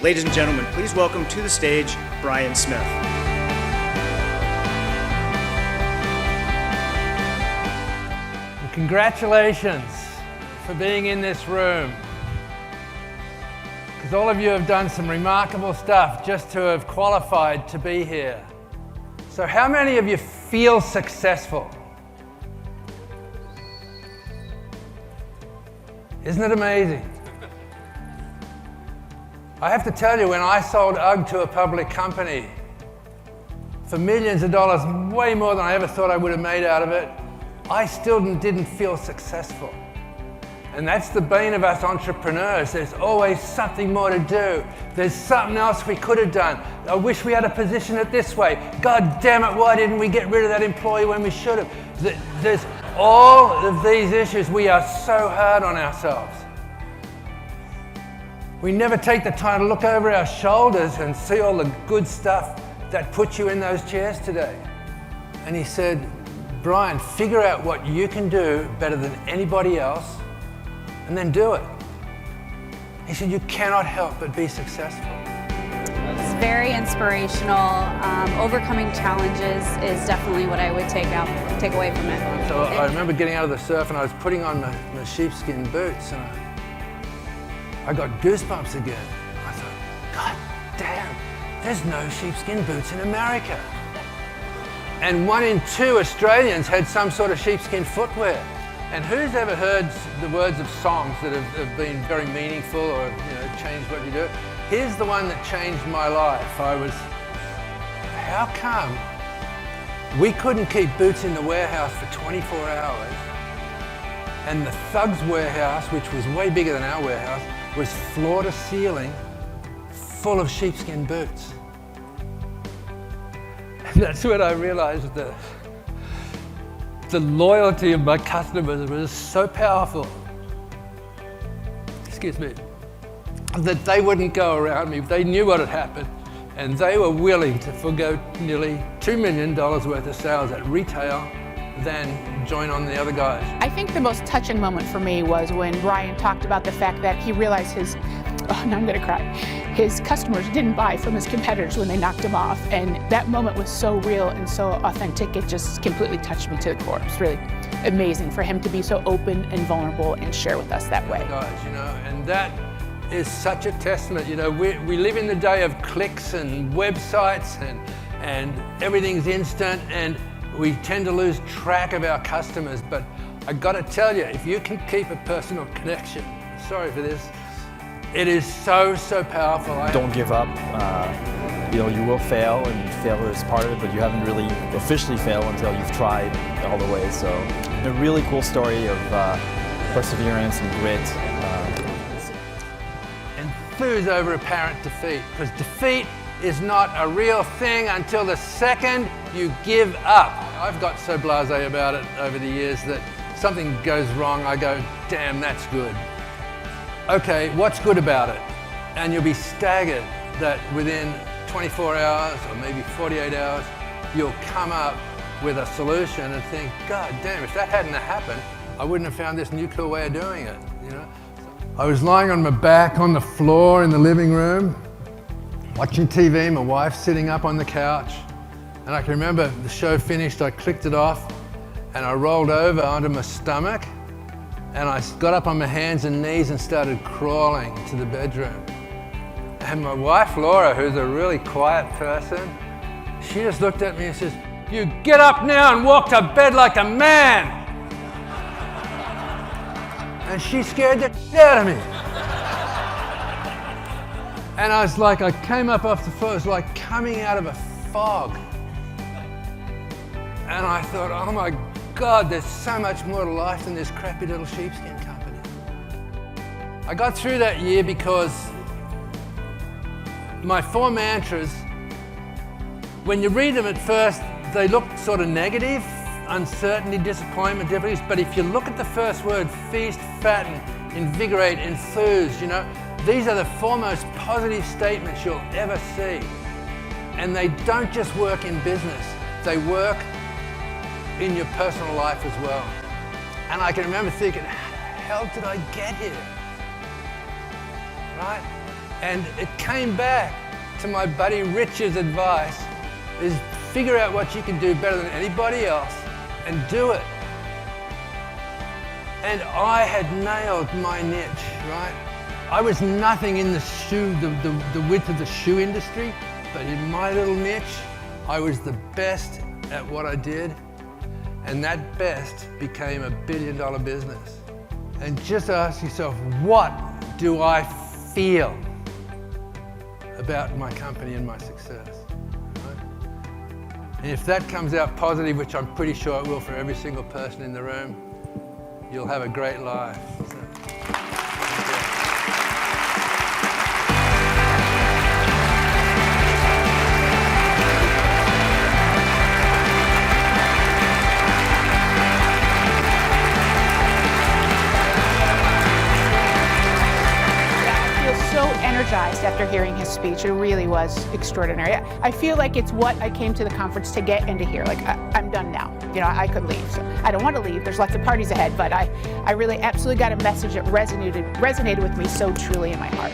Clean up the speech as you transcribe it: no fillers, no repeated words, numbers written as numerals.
Ladies and gentlemen, please welcome to the stage, Brian Smith. Congratulations for being in this room, because all of you have done some remarkable stuff just to have qualified to be here. So how many of you feel successful? Isn't it amazing? I have to tell you, when I sold UGG to a public company for millions of dollars, way more than I ever thought I would have made out of it, I still didn't feel successful. And that's the bane of us entrepreneurs. There's always something more to do. There's something else we could have done. I wish we had a position it this way. God damn it, why didn't we get rid of that employee when we should have? There's all of these issues. We are so hard on ourselves. We never take the time to look over our shoulders and see all the good stuff that put you in those chairs today. And he said, Brian, figure out what you can do better than anybody else, and then do it. He said, you cannot help but be successful. It's very inspirational. Overcoming challenges is definitely what I would take away from it. So I remember getting out of the surf and I was putting on my sheepskin boots, and I got goosebumps again. I thought, God damn, there's no sheepskin boots in America. And 1 in 2 Australians had some sort of sheepskin footwear. And who's ever heard the words of songs that have been very meaningful or changed what you do? Here's the one that changed my life. How come we couldn't keep boots in the warehouse for 24 hours, and the Thugs warehouse, which was way bigger than our warehouse, was floor to ceiling full of sheepskin boots? And that's when I realized that the loyalty of my customers was so powerful, that they wouldn't go around me. They knew what had happened, and they were willing to forgo nearly $2 million worth of sales at retail than join on the other guys. I think the most touching moment for me was when Brian talked about the fact that he realized now I'm gonna cry. His customers didn't buy from his competitors when they knocked him off, and that moment was so real and so authentic, it just completely touched me to the core. It's really amazing for him to be so open and vulnerable and share with us that way. Guys, and that is such a testament. We live in the day of clicks and websites and everything's instant, and we tend to lose track of our customers. But I gotta tell you, if you can keep a personal connection, sorry for this, it is so powerful. Don't give up. You will fail, and failure is part of it, but you haven't really officially failed until you've tried all the way. So a really cool story of perseverance and grit. Enthuse over apparent defeat, because defeat is not a real thing until the second you give up. I've got so blasé about it over the years that something goes wrong, I go, damn, that's good. Okay, what's good about it? And you'll be staggered that within 24 hours or maybe 48 hours, you'll come up with a solution and think, God damn, if that hadn't happened, I wouldn't have found this new cool way of doing it. I was lying on my back on the floor in the living room, watching TV, my wife sitting up on the couch, and I can remember the show finished, I clicked it off, and I rolled over onto my stomach, and I got up on my hands and knees and started crawling to the bedroom. And my wife, Laura, who's a really quiet person, she just looked at me and says, you get up now and walk to bed like a man. And she scared the shit out of me. And I was like, I came up off the floor, it was like coming out of a fog. And I thought, oh my God, there's so much more to life than this crappy little sheepskin company. I got through that year because my 4 mantras, when you read them at first, they look sort of negative, uncertainty, disappointment, difficulties, but if you look at the first word, feast, fatten, invigorate, enthuse, these are the 4 most positive statements you'll ever see. And they don't just work in business, they work in your personal life as well. And I can remember thinking, how the hell did I get here? Right? And it came back to my buddy Rich's advice, is figure out what you can do better than anybody else and do it. And I had nailed my niche, right? I was nothing in the shoe, the width of the shoe industry, but in my little niche, I was the best at what I did, and that best became $1 billion business. And just ask yourself, what do I feel about my company and my success? Right? And if that comes out positive, which I'm pretty sure it will for every single person in the room, you'll have a great life. So energized after hearing his speech. It really was extraordinary. I feel like it's what I came to the conference to get and to hear. Like, I'm done now. You know, I could leave. So I don't want to leave. There's lots of parties ahead, but I really absolutely got a message that resonated with me so truly in my heart.